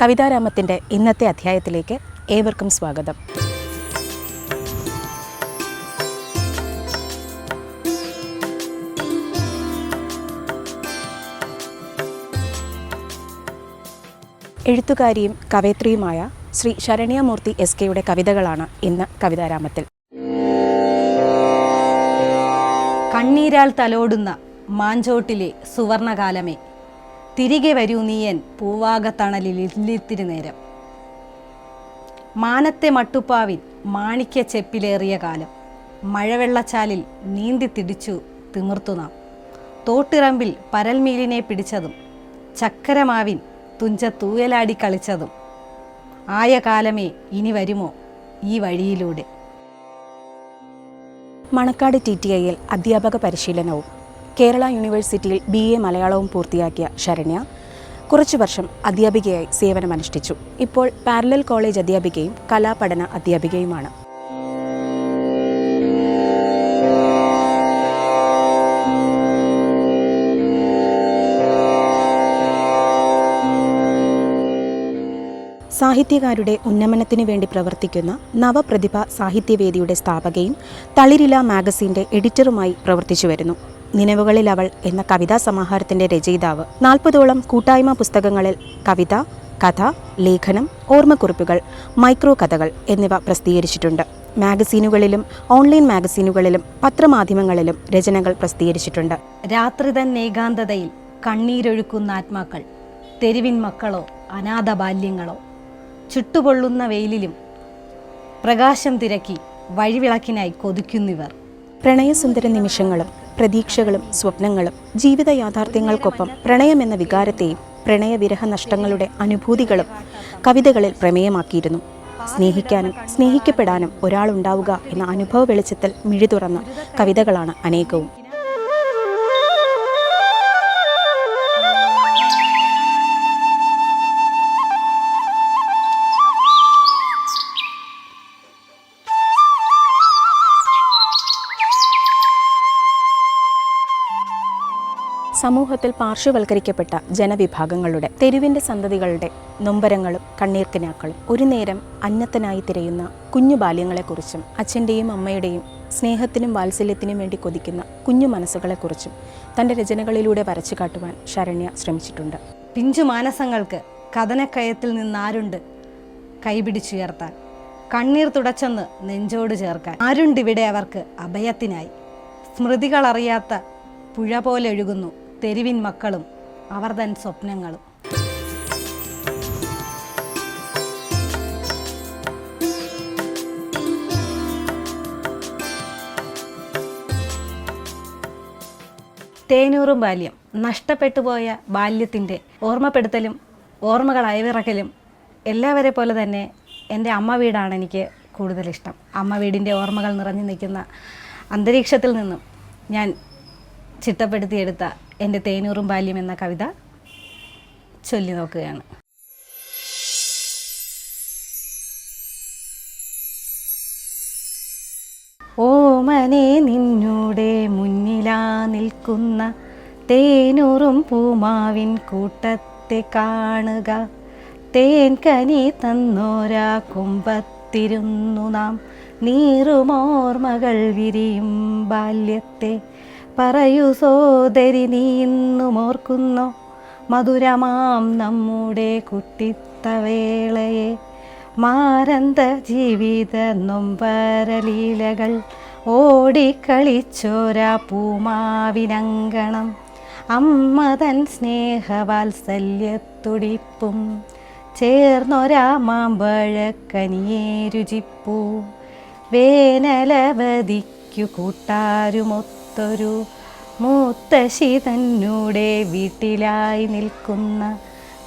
കവിതാരാമത്തിൻ്റെ ഇന്നത്തെ അധ്യായത്തിലേക്ക് ഏവർക്കും സ്വാഗതം. എഴുത്തുകാരിയും കവയത്രിയുമായ ശ്രീ ശരണ്യമൂർത്തി എസ്.കെയുടെ കവിതകളാണ് ഇന്ന് കവിതാരാമത്തിൽ. കണ്ണീരാൽ തലോടുന്ന മാഞ്ചോട്ടിലെ സുവർണകാലമേ, തിരികെ വരൂ നീയൻ പൂവാകത്തണലിൽ ഇല്ലിത്തിരി നേരം. മാനത്തെ മട്ടുപ്പാവിൻ മാണിക്യ ചെപ്പിലേറിയ കാലം, മഴവെള്ളച്ചാലിൽ നീന്തി തിടിച്ചു തിമിർത്തു നാം. തോട്ടിറമ്പിൽ പരൽമീലിനെ പിടിച്ചതും ചക്കരമാവിൻ തുഞ്ചത്തൂയലാടി കളിച്ചതും ആയ കാലമേ ഇനി വരുമോ ഈ വഴിയിലൂടെ. മണക്കാട് TTIയിൽ അധ്യാപക പരിശീലനവും കേരള യൂണിവേഴ്സിറ്റിയിൽ BA മലയാളവും പൂർത്തിയാക്കിയ ശരണ്യ കുറച്ചു വർഷം അധ്യാപികയായി സേവനമനുഷ്ഠിച്ചു. ഇപ്പോൾ പാരലൽ കോളേജ് അധ്യാപികയും കലാപഠന അധ്യാപികയുമാണ്. സാഹിത്യകാരുടെ ഉന്നമനത്തിനു വേണ്ടി പ്രവർത്തിക്കുന്ന നവപ്രതിഭ സാഹിത്യവേദിയുടെ സ്ഥാപകയും തളിരില മാഗസിൻ്റെ എഡിറ്ററുമായി പ്രവർത്തിച്ചു വരുന്നു. നിലവുകളിൽ അവൾ എന്ന കവിതാ സമാഹാരത്തിൻ്റെ രചയിതാവ് 40ഓളം കൂട്ടായ്മ പുസ്തകങ്ങളിൽ കവിത, കഥ, ലേഖനം, ഓർമ്മക്കുറിപ്പുകൾ, മൈക്രോ കഥകൾ എന്നിവ പ്രസിദ്ധീകരിച്ചിട്ടുണ്ട്. മാഗസീനുകളിലും ഓൺലൈൻ മാഗസീനുകളിലും പത്രമാധ്യമങ്ങളിലും രചനകൾ പ്രസിദ്ധീകരിച്ചിട്ടുണ്ട്. രാത്രി തന്നെ ഏകാന്തതയിൽ കണ്ണീരൊഴുക്കുന്ന ആത്മാക്കൾ, തെരുവിൻ മക്കളോ അനാഥ ബാല്യങ്ങളോ, ചുട്ടുപൊള്ളുന്ന വെയിലിലും പ്രകാശം തിരക്കി വഴിവിളക്കിനായി കൊതിക്കുന്നിവർ. പ്രണയസുന്ദര നിമിഷങ്ങളും പ്രതീക്ഷകളും സ്വപ്നങ്ങളും ജീവിത യാഥാർത്ഥ്യങ്ങൾക്കൊപ്പം പ്രണയമെന്ന വികാരത്തെയും പ്രണയവിരഹ നഷ്ടങ്ങളുടെ അനുഭൂതികളും കവിതകളിൽ പ്രമേയമാക്കിയിരുന്നു. സ്നേഹിക്കാനും സ്നേഹിക്കപ്പെടാനും ഒരാളുണ്ടാവുക എന്ന അനുഭവ വെളിച്ചത്തിൽ മിഴി തുറന്ന കവിതകളാണ് അനേകവും. സമൂഹത്തിൽ പാർശ്വവൽക്കരിക്കപ്പെട്ട ജനവിഭാഗങ്ങളുടെ, തെരുവിൻ്റെ സന്തതികളുടെ നൊമ്പരങ്ങളും കണ്ണീർക്കിനാക്കളും, ഒരു നേരം അന്നത്തനായി തിരയുന്ന കുഞ്ഞു ബാല്യങ്ങളെക്കുറിച്ചും അച്ഛൻ്റെയും അമ്മയുടെയും സ്നേഹത്തിനും വാത്സല്യത്തിനും വേണ്ടി കൊതിക്കുന്ന കുഞ്ഞു മനസ്സുകളെക്കുറിച്ചും തൻ്റെ രചനകളിലൂടെ വരച്ചു കാട്ടുവാൻ ശരണ്യ ശ്രമിച്ചിട്ടുണ്ട്. പിഞ്ചു മാനസങ്ങൾക്ക് കഥനക്കയത്തിൽ നിന്നാരുണ്ട് കൈപിടിച്ചുയർത്താൻ, കണ്ണീർ തുടച്ചെന്ന് നെഞ്ചോട് ചേർക്കാൻ, ആരുണ്ടിവിടെ അവർക്ക് അഭയത്തിനായി. സ്മൃതികളറിയാത്ത പുഴ പോലെ ഒഴുകുന്നു തെരുവിൻ മക്കളും അവർ തൻ സ്വപ്നങ്ങളും. തേനൂറും ബാല്യം, നഷ്ടപ്പെട്ടുപോയ ബാല്യത്തിൻ്റെ ഓർമ്മപ്പെടുത്തലും ഓർമ്മകൾ അയവിറക്കലും എല്ലാവരെ പോലെ തന്നെ എൻ്റെ അമ്മ വീടാണ് എനിക്ക് കൂടുതലിഷ്ടം. അമ്മ വീടിൻ്റെ ഓർമ്മകൾ നിറഞ്ഞു നിൽക്കുന്ന അന്തരീക്ഷത്തിൽ നിന്നും ഞാൻ ചിട്ടപ്പെടുത്തിയെടുത്ത എൻ്റെ തേനൂറും ബാല്യം എന്ന കവിത ചൊല്ലി നോക്കുകയാണ്. ഓമനെ നിന്നൂടെ മുന്നിലാ നിൽക്കുന്ന തേനൂറും പൂമാവിൻ കൂട്ടത്തെ കാണുക, തേൻ കനി തന്നോരാ കുമ്പത്തിരുന്നു നാം നീറുമോർമ്മകൾ വിരിയും ബാല്യത്തെ. പറയൂ സോദരി, നീ ഇന്നും ഓർക്കുന്നോ മധുരമാം നമ്മുടെ കുട്ടിത്തവേളയെ? മാരന്ത ജീവിത നൊമ്പരലീലകൾ ഓടിക്കളിച്ചോരാ പൂമാവിനങ്കണം, അമ്മതൻ സ്നേഹവാത്സല്യത്തുടിപ്പും ചേർന്നൊരാ മാമ്പഴക്കനിയേ രുചിപ്പൂ. വേനലവധിക്കു കൂട്ടാരുമൊത്തൊരു മൂത്തശ്ശി തന്നൂടെ വീട്ടിലായി നിൽക്കുന്ന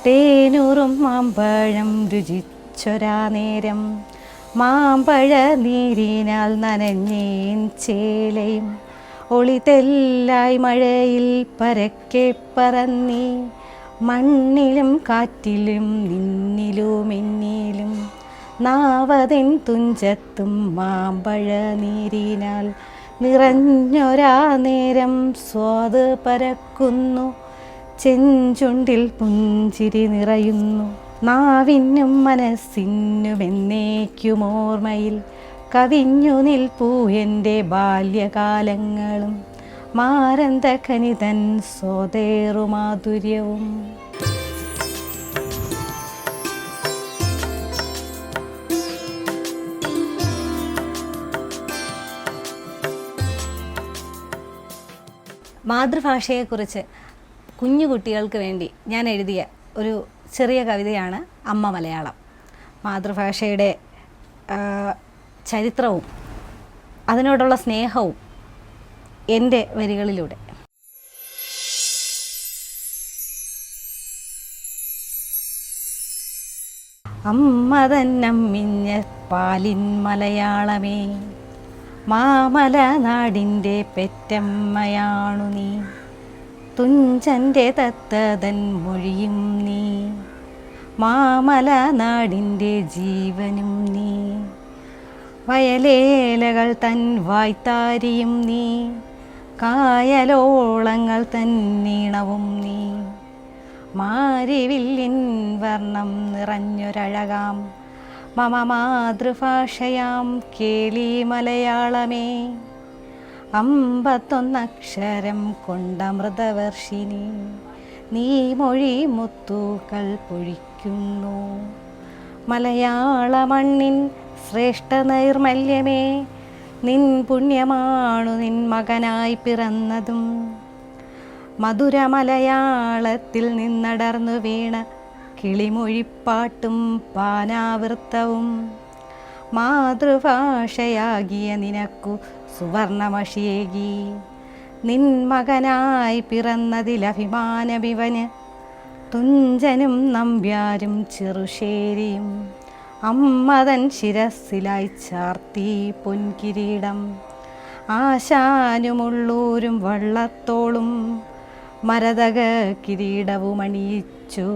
തേനൂറും മാമ്പഴം രുചിച്ചൊരാ നേരം. മാമ്പഴ നീരിനാൽ നനഞ്ഞേൻ ചേലയും ഒളിതെല്ലായി മഴയിൽ പരക്കെ പറന്നീ. മണ്ണിലും കാറ്റിലും നിന്നിലും എന്നിലും നാവതിൻ തുഞ്ചത്തും മാമ്പഴ നീരിനാൽ നിറഞ്ഞൊരാ നേരം സ്വാദ് പരക്കുന്നു. ചെഞ്ചുണ്ടിൽ പുഞ്ചിരി നിറയുന്നു. നാവിനും മനസ്സിനുമെന്നേക്കുമോർമ്മയിൽ കവിഞ്ഞു നിൽപ്പൂ എൻ്റെ ബാല്യകാലങ്ങളും മാരന്തഖനിതൻ സോതേറുമാധുര്യവും. മാതൃഭാഷയെക്കുറിച്ച് കുഞ്ഞു കുട്ടികൾക്ക് വേണ്ടി ഞാൻ എഴുതിയ ഒരു ചെറിയ കവിതയാണ് അമ്മ മലയാളം. മാതൃഭാഷയുടെ ചരിത്രവും അതിനോടുള്ള സ്നേഹവും എൻ്റെ വരികളിലൂടെ. അമ്മ തന്നമ്മിഞ്ഞ പാലിൻ മലയാളമേ, മാമല നാടിൻ്റെ പെറ്റമ്മയാണു നീ, തുഞ്ചൻ്റെ തത്തതൻ മൊഴിയും നീ, മാമല നാടിൻ്റെ ജീവനും നീ, വയലേലകൾ തൻ വായ്ത്താരിയും നീ, കായലോളങ്ങൾ തന്നീണവും നീ, മാരിവില്ലിൻ വർണ്ണം നിറഞ്ഞൊരഴകാം മമ മാതൃഭാഷയാം കേളി മലയാളമേ, 51 അക്ഷരം കൊണ്ടമൃതവർഷിനി നീ മൊഴി മുത്തുകൾ പൊഴിക്കുന്നു. മലയാള മണ്ണിൻ ശ്രേഷ്ഠ നൈർമല്യമേ, നിൻ പുണ്യമാണു നിൻ മകനായി പിറന്നതും, മധുര മലയാളത്തിൽ നിന്നടർന്നു വീണ കിളിമൊഴിപ്പാട്ടും പാനാവൃത്തവും, മാതൃഭാഷയാകിയ നിനക്കു സുവർണമഷിയേകി നിൻ മകനായി പിറന്നതിലഭിമാനമിവന്, തുഞ്ചനും നമ്പ്യാരും ചെറുശ്ശേരിയും അമ്മതൻ ശിരസ്സിലായി ചാർത്തി പൊൻകിരീടം, ആശാനുമുള്ളൂരും വള്ളത്തോളും മരതക കിരീടവുമണിയിച്ചു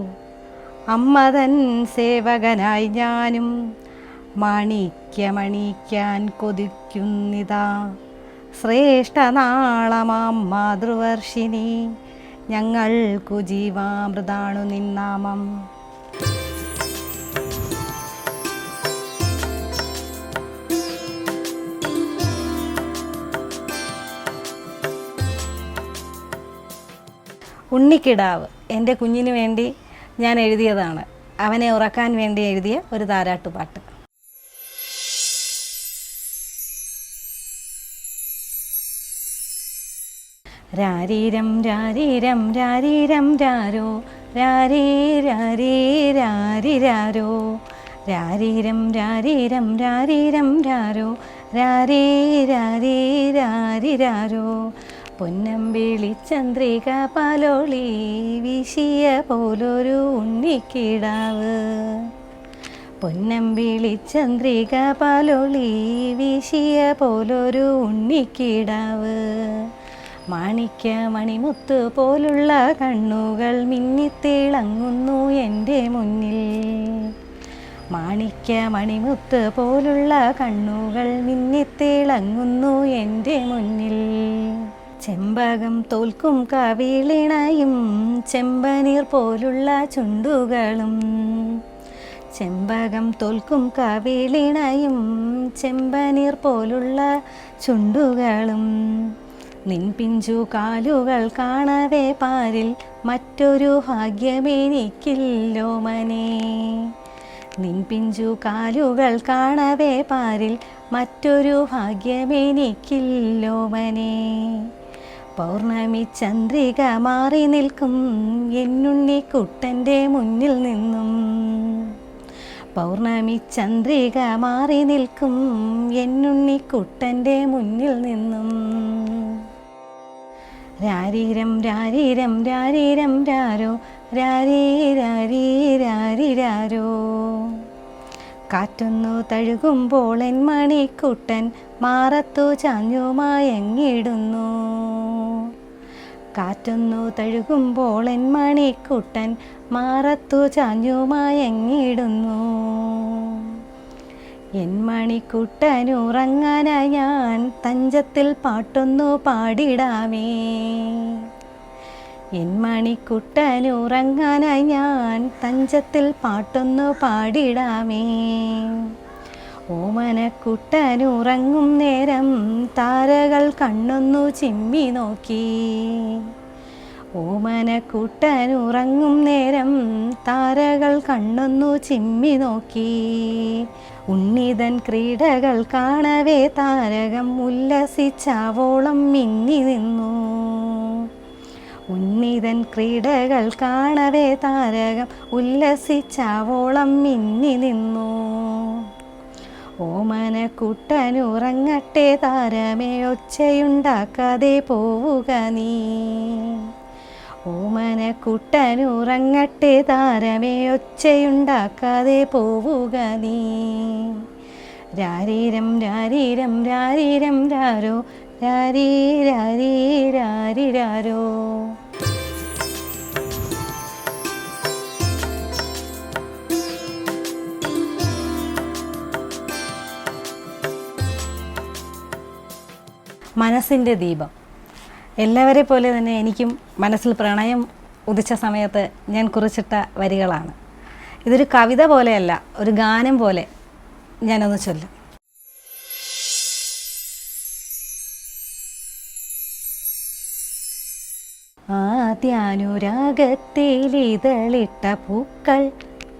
അമ്മതൻ സേവകനായി ഞാനും മാണിക്യമണിക്കാൻ കൊതിക്കുന്നിതാ. ശ്രേഷ്ഠ നാളമാം മാതൃവർഷിനി ഞങ്ങൾക്കു ജീവാമൃതാണു നിന്നാമം. ഉണ്ണിക്കിടാവ് എൻ്റെ കുഞ്ഞിന് വേണ്ടി ഞാൻ എഴുതിയതാണ്. അവനെ ഉറക്കാൻ വേണ്ടി എഴുതിയ ഒരു താരാട്ടുപാട്ട്. രാരീരം രാരീരം രാരീരം രാരോ രാരേ രാരേ രാരിരാരോ, രാരീരം രാരീരം രാരീരം രാരോ രാരേ രാരേ രാരിരാരോ, പൊന്നമ്പിളി ചന്ദ്രിക പാലോളി വീശിയ പോലൊരു ഉണ്ണിക്കിടാവ്, പൊന്നമ്പിളി ചന്ദ്രിക പാലോളി വീശിയ പോലൊരു ഉണ്ണിക്കിടാവ്, മാണിക്യ മണിമുത്ത് പോലുള്ള കണ്ണുകൾ മിന്നിത്തിളങ്ങുന്നു എൻ്റെ മുന്നിൽ, മാണിക്യ മണിമുത്ത് പോലുള്ള കണ്ണുകൾ മിന്നിത്തിളങ്ങുന്നു എൻ്റെ മുന്നിൽ, ചെമ്പകം തോൽക്കും കവിളിണയും ചെമ്പനീർ പോലുള്ള ചുണ്ടുകളും, ചെമ്പകം തോൽക്കും കവിളിണയും ചെമ്പനീർ പോലുള്ള ചുണ്ടുകളും, നിൻ പിഞ്ചു കാലുകൾ കാണവേ പാരിൽ മറ്റൊരു ഭാഗ്യമെനിക്കില്ലോ മനെ, നിൻ പിഞ്ചു കാലുകൾ കാണവേ പാരിൽ മറ്റൊരു ഭാഗ്യമെനിക്കില്ലോ മനെ, പൗർണമി ചന്ദ്രിക മാറി നിൽക്കും എന്നുണ്ണിക്കുട്ടൻ്റെ മുന്നിൽ നിന്നും, പൗർണമി ചന്ദ്രിക മാറി നിൽക്കും എന്നുണ്ണിക്കുട്ടൻ്റെ മുന്നിൽ നിന്നും, രാരീരം രാരീരം രാരീരം രാരോ രാരേ രാരേ രാരിരാരോ, കാറ്റൊന്നു തഴുകുമ്പോൾ എൻ മണിക്കുട്ടൻ മാറത്തു ചാഞ്ഞു മയങ്ങിടുന്നു, കാറ്റൊന്നു തഴുകുമ്പോൾ എൻ മണിക്കുട്ടൻ മാറത്തു ചാഞ്ഞു മയങ്ങിടുന്നു, എൻ മണിക്കുട്ടനുറങ്ങാനായി ഞാൻ തഞ്ചത്തിൽ പാട്ടൊന്നു പാടിടാമേ, എൻ മണിക്കുട്ടനുറങ്ങാനായി ഞാൻ തഞ്ചത്തിൽ പാട്ടൊന്നു പാടിടാമേ. ഓമനക്കുട്ടനുറങ്ങും നേരം താരകൾ കണ്ണൊന്നു ചിമ്മി നോക്കി. ഓമനക്കുട്ടനുറങ്ങും നേരം താരകൾ കണ്ണൊന്നു ചിമ്മി നോക്കി. ഉണ്ണിതൻ ക്രീഡകൾ കാണവേ താരകം ഉല്ലസിച്ചാവോളം മിന്നി നിന്നു. ഉണ്ണിതൻ ക്രീഡകൾ കാണവേ താരകം ഉല്ലസിച്ചാവോളം മിന്നി നിന്നു. ഓമനക്കുട്ടനുറങ്ങട്ടെ താരമേ, ഒച്ചയുണ്ടാക്കാതെ പോവുക നീ. ഓമനക്കുട്ടനുറങ്ങട്ടെ താരമേ, ഒച്ചയുണ്ടാക്കാതെ പോവുക നീ. രാരീരം രാരീരം രാരീരം രാരോ, രാരീ രാരീ രാരി രാരോ. മനസ്സിൻ്റെ ദീപം. എല്ലാവരെ പോലെ തന്നെ എനിക്കും മനസ്സിൽ പ്രണയം ഉദിച്ച സമയത്ത് ഞാൻ കുറിച്ചിട്ട വരികളാണ്. ഇതൊരു കവിത പോലെയല്ല, ഒരു ഗാനം പോലെ ഞാനൊന്ന് ചൊല്ലും. ആദ്യാനുരാഗത്തിലിതളിട്ട പൂക്കൾ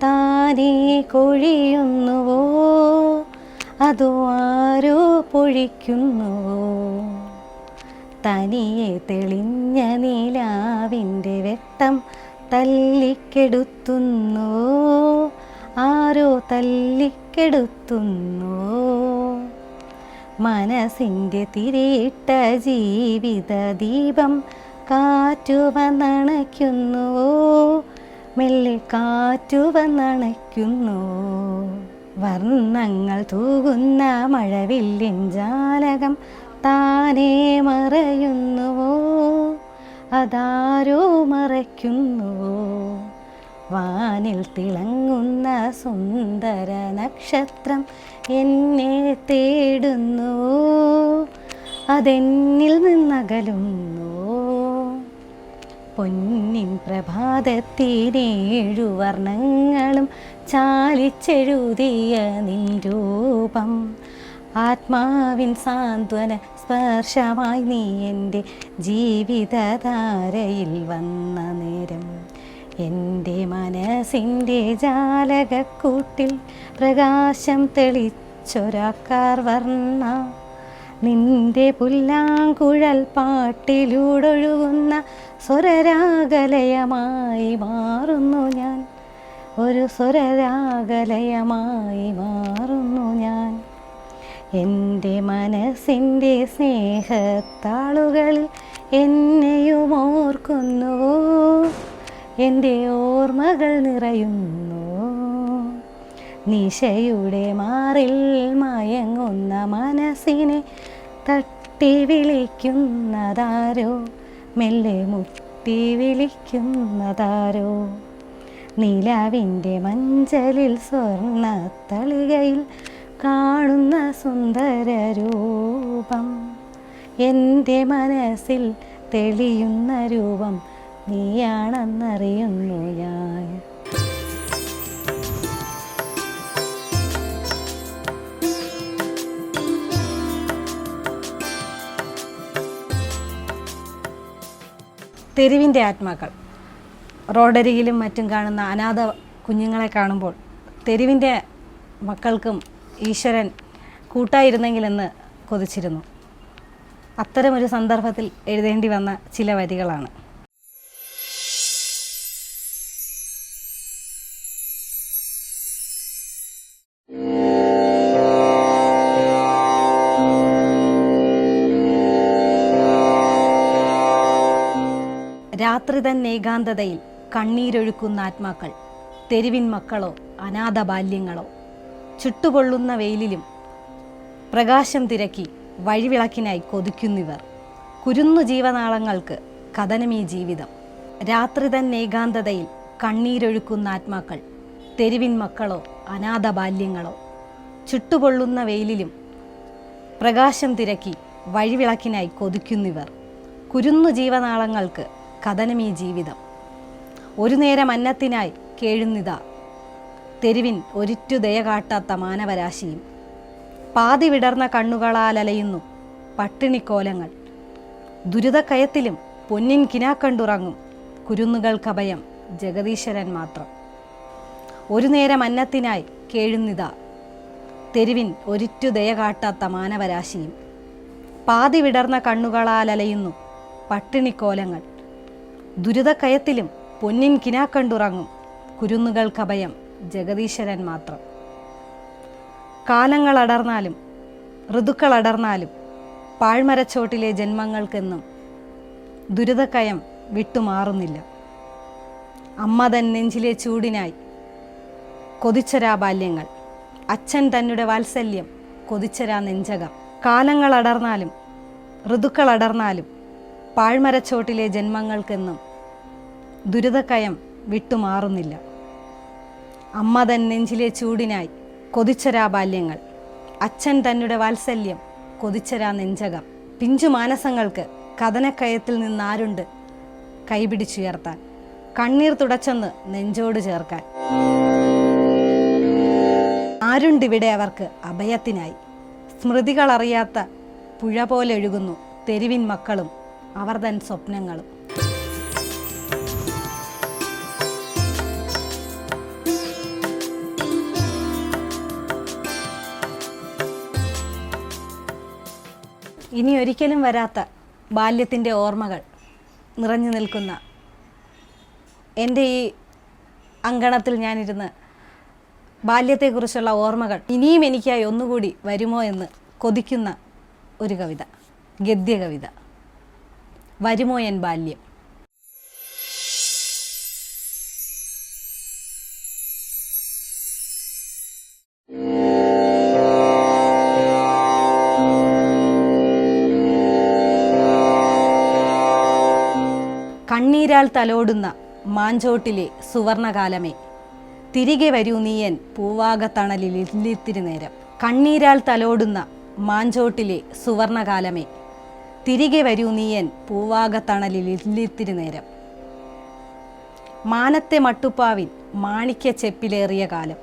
താനേ കൊഴിയുന്നുവോ, അതോ ആരോ പൊഴിക്കുന്നുവോ? തനിയെ തെളിഞ്ഞ നിലാവിൻ്റെ വെട്ടം തല്ലിക്കെടുത്തുന്നുവോ, ആരോ തല്ലിക്കെടുത്തുന്നുവോ? മനസ്സിൻ്റെ തിരിയിട്ട ജീവിത ദീപം കാറ്റുവന്നണയ്ക്കുന്നുവോ, മെല്ലെ കാറ്റുവന്നണയ്ക്കുന്നുവോ? വർണ്ണങ്ങൾ തൂകുന്ന മഴവില്ലിൻ ജാലകം താനേ മറയുന്നുവോ, അതാരോ മറയ്ക്കുന്നുവോ? വാനിൽ തിളങ്ങുന്ന സുന്ദര നക്ഷത്രം എന്നെ തേടുന്നുവോ, അതെന്നിൽ നിന്നകലുന്നുവോ? പൊന്നിൻ പ്രഭാതത്തിനേഴു വർണ്ണങ്ങളും ചാലിച്ചെഴുതിയ നിൻ രൂപം, ആത്മാവിൻ സാന്ത്വന സ്പർശമായി നീ എൻ്റെ ജീവിതധാരയിൽ വന്ന നേരം, എൻ്റെ മനസ്സിൻ്റെ ജാലകക്കൂട്ടിൽ പ്രകാശം തെളിച്ചൊരാക്കാർ വർണ്ണ, നിന്റെ പുല്ലാങ്കുഴൽ പാട്ടിലൂടൊഴുകുന്ന സ്വരരാഗലയമായി മാറുന്നു ഞാൻ, ഒരു സ്വരരാഗലയമായി മാറുന്നു ഞാൻ. എൻ്റെ മനസ്സിൻ്റെ സ്നേഹത്താളുകളിൽ എന്നെയും ഓർക്കുന്നുവോ, എൻ്റെ ഓർമ്മകൾ നിറയുന്നുവോ? നിശയുടെ മാറിൽ മയങ്ങുന്ന മനസ്സിനെ തട്ടി വിളിക്കുന്നതാരോ, മെല്ലെ മുട്ടി വിളിക്കുന്നതാരോ? നിലാവിൻ്റെ മഞ്ചലിൽ സ്വർണ്ണ തളികയിൽ കാണുന്ന സുന്ദര രൂപം, എൻ്റെ മനസ്സിൽ തെളിയുന്ന രൂപം നീയാണെന്നറിയുന്നു ഞാൻ. തെരുവിൻ്റെ ആത്മാക്കൾ. റോഡരികിലും മറ്റും കാണുന്ന അനാഥ കുഞ്ഞുങ്ങളെ കാണുമ്പോൾ തെരുവിൻ്റെ മക്കൾക്കും ഈശ്വരൻ കൂട്ടായിരുന്നെങ്കിലെന്ന് കൊതിച്ചിരുന്നു. അത്തരമൊരു സന്ദർഭത്തിൽ എഴുതേണ്ടി വന്ന ചില വരികളാണ്. രാത്രി തന്നെ ഏകാന്തതയിൽ കണ്ണീരൊഴുക്കുന്ന ആത്മാക്കൾ, തെരുവിൻ മക്കളോ അനാഥ ബാല്യങ്ങളോ, ചുട്ടുപൊള്ളുന്ന വെയിലിലും പ്രകാശം തിരക്കി വഴിവിളക്കിനായി കൊതിക്കുന്നിവർ. കുരുന്നു ജീവനാളങ്ങൾക്ക് കഥനമീ ജീവിതം. രാത്രി തന്നെ ഏകാന്തതയിൽ കണ്ണീരൊഴുക്കുന്ന ആത്മാക്കൾ, തെരുവിൻ മക്കളോ അനാഥ ബാല്യങ്ങളോ, ചുട്ടുപൊള്ളുന്ന വെയിലിലും പ്രകാശം തിരക്കി വഴിവിളക്കിനായി കൊതിക്കുന്നിവർ. കുരുന്നു ജീവനാളങ്ങൾക്ക് കഥനമീ ജീവിതം. ഒരു നേരം അന്നത്തിനായി കേഴുന്നിതാ തെരുവിൻ ഒരിറ്റു ദയ കാട്ടാത്ത മാനവരാശിയും. പാതി വിടർന്ന കണ്ണുകളാൽ അലയുന്നു പട്ടിണിക്കോലങ്ങൾ. ദുരിതക്കയത്തിലും പൊന്നിൻ കിനാക്കണ്ടുറങ്ങും കുരുന്നുകൾക്കഭയം ജഗദീശ്വരൻ മാത്രം. ഒരു നേരം അന്നത്തിനായി കേഴുന്നിതാ തെരുവിൻ ഒരിറ്റു ദയ കാട്ടാത്ത മാനവരാശിയും. പാതി വിടർന്ന കണ്ണുകളാൽ അലയുന്നു പട്ടിണിക്കോലങ്ങൾ. ദുരിതക്കയത്തിലും പൊന്നിൻ കിനാക്കണ്ടുറങ്ങും കുരുന്നുകൾക്കഭയം ജഗദീശ്വരൻ മാത്രം. കാലങ്ങളടർന്നാലും ഋതുക്കളടർന്നാലും പാഴ്മരച്ചോട്ടിലെ ജന്മങ്ങൾക്കെന്നും ദുരിതക്കയം വിട്ടുമാറുന്നില്ല. അമ്മ തൻ നെഞ്ചിലെ ചൂടിനായി കൊതിച്ചരാ ബാല്യങ്ങൾ, അച്ഛൻ തന്നുടെ വാത്സല്യം കൊതിച്ചരാ നെഞ്ചകം. കാലങ്ങളടർന്നാലും ഋതുക്കളടർന്നാലും പാഴ്മരച്ചോട്ടിലെ ജന്മങ്ങൾക്കെന്നും ദുരിതക്കയം വിട്ടുമാറുന്നില്ല. അമ്മ തൻ നെഞ്ചിലെ ചൂടിനായി കൊതിച്ചരാ ബാല്യങ്ങൾ, അച്ഛൻ തന്നുടെ വാത്സല്യം കൊതിച്ചരാ നെഞ്ചകം. പിഞ്ചു മാനസങ്ങൾക്ക് കഥനക്കയത്തിൽ നിന്നാരുണ്ട് കൈപിടിച്ചുയർത്താൻ, കണ്ണീർ തുടച്ചൊന്ന് നെഞ്ചോട് ചേർക്കാൻ. ആരുണ്ടിവിടെ അവർക്ക് അഭയത്തിനായി, സ്മൃതികളറിയാത്ത പുഴ പോലെ ഒഴുകുന്നു തെരുവിൻ മക്കളും അവർ തൻ സ്വപ്നങ്ങളും. ഇനി ഒരിക്കലും വരാത്ത ബാല്യത്തിൻ്റെ ഓർമ്മകൾ നിറഞ്ഞു നിൽക്കുന്ന എൻ്റെ ഈ അങ്കണത്തിൽ ഞാനിരുന്ന് ബാല്യത്തെക്കുറിച്ചുള്ള ഓർമ്മകൾ ഇനിയും എനിക്കായി ഒന്നുകൂടി വരുമോ എന്ന് കൊതിക്കുന്ന ഒരു കവിത, ഗദ്യകവിത. വരുമോ എൻ ബാല്യം. കണ്ണീരാൽ തലോടുന്ന മാഞ്ചോട്ടിലെ സുവർണകാലമേ, തിരികെ വരൂ നീയൻ പൂവാകത്തണലിൽ ഇല്ലിത്തിരി നേരം. കണ്ണീരാൽ തലോടുന്ന മാഞ്ചോട്ടിലെ സുവർണകാലമേ, തിരികെ വരൂ നീയൻ പൂവാകത്തണലിൽ ഇല്ലിത്തിരി നേരം. മാനത്തെ മട്ടുപ്പാവിൻ മാണിക്യ ചെപ്പിലേറിയ കാലം,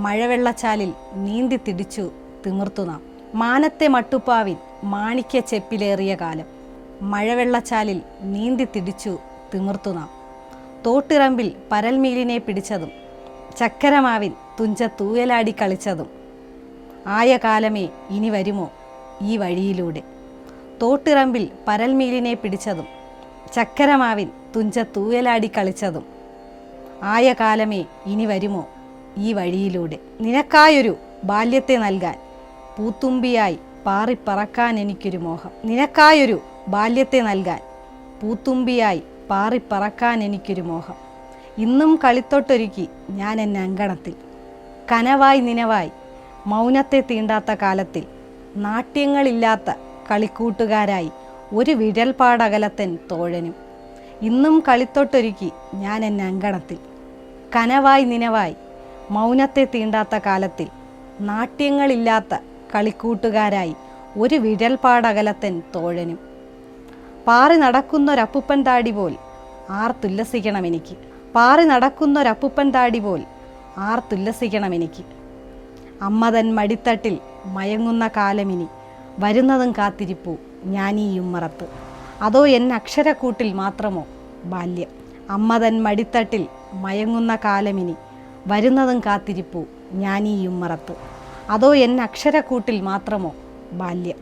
മഴവെള്ളച്ചാലിൽ നീന്തി തിടിച്ചു തിമിർത്തു നാം. മാനത്തെ മട്ടുപ്പാവിൻ മാണിക്യ ചെപ്പിലേറിയ കാലം, മഴവെള്ളച്ചാലിൽ നീന്തി തിടിച്ചു തിമിർത്തു നാം. തോട്ടിറമ്പിൽ പരൽമീലിനെ പിടിച്ചതും ചക്കരമാവിൻ തുഞ്ചത്തൂയലാടി കളിച്ചതും ആയ കാലമേ ഇനി വരുമോ ഈ വഴിയിലൂടെ. തോട്ടിറമ്പിൽ പരൽമീലിനെ പിടിച്ചതും ചക്കരമാവിൻ തുഞ്ചത്തൂയലാടി കളിച്ചതും ആയ കാലമേ ഇനി വരുമോ ഈ വഴിയിലൂടെ. നിനക്കായൊരു ബാല്യത്തെ നൽകാൻ പൂത്തുമ്പിയായി പാറിപ്പറക്കാൻ എനിക്കൊരു മോഹം. നിനക്കായൊരു ബാല്യത്തെ നൽകാൻ പൂത്തുമ്പിയായി പാറിപ്പറക്കാൻ എനിക്കൊരു മോഹം. ഇന്നും കളിത്തൊട്ടൊരുക്കി ഞാൻ എന്നെ അങ്കണത്തിൽ, കനവായി നിനവായി മൗനത്തെ തീണ്ടാത്ത കാലത്തിൽ, നാട്യങ്ങളില്ലാത്ത കളിക്കൂട്ടുകാരായി ഒരു വിരൽപാടകലത്തൻ തോഴനും. ഇന്നും കളിത്തൊട്ടൊരുക്കി ഞാൻ എന്നെ അങ്കണത്തിൽ, കനവായി നിനവായി മൗനത്തെ തീണ്ടാത്ത കാലത്തിൽ, നാട്യങ്ങളില്ലാത്ത കളിക്കൂട്ടുകാരായി ഒരു വിരൽപാടകലത്തൻ തോഴനും. പാറി നടക്കുന്നൊരപ്പുപ്പൻ താടി പോൽ ആർത്തുല്ലസിക്കണമെനിക്ക്, പാറി നടക്കുന്നൊരപ്പുപ്പൻ താടി പോൽ ആർത്തുല്ലസിക്കണമെനിക്ക്. അമ്മ തൻ മടിത്തട്ടിൽ മയങ്ങുന്ന കാലമിനി വരുന്നതും കാത്തിരിപ്പു ഞാനീ ഉമ്മറത്ത്. അതോ എൻ അക്ഷരക്കൂട്ടിൽ മാത്രമോ ബാല്യം. അമ്മ തൻ മടിത്തട്ടിൽ മയങ്ങുന്ന കാലമിനി വരുന്നതും കാത്തിരിപ്പു ഞാനീ ഉമ്മറത്ത്. അതോ എൻ അക്ഷരക്കൂട്ടിൽ മാത്രമോ ബാല്യം.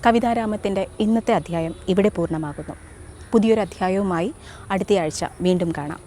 കവിതാരാമത്തിൻ്റെ ഇന്നത്തെ അധ്യായം ഇവിടെ പൂർണ്ണമാകുന്നു. പുതിയൊരു അധ്യായവുമായി അടുത്തയാഴ്ച വീണ്ടും കാണാം.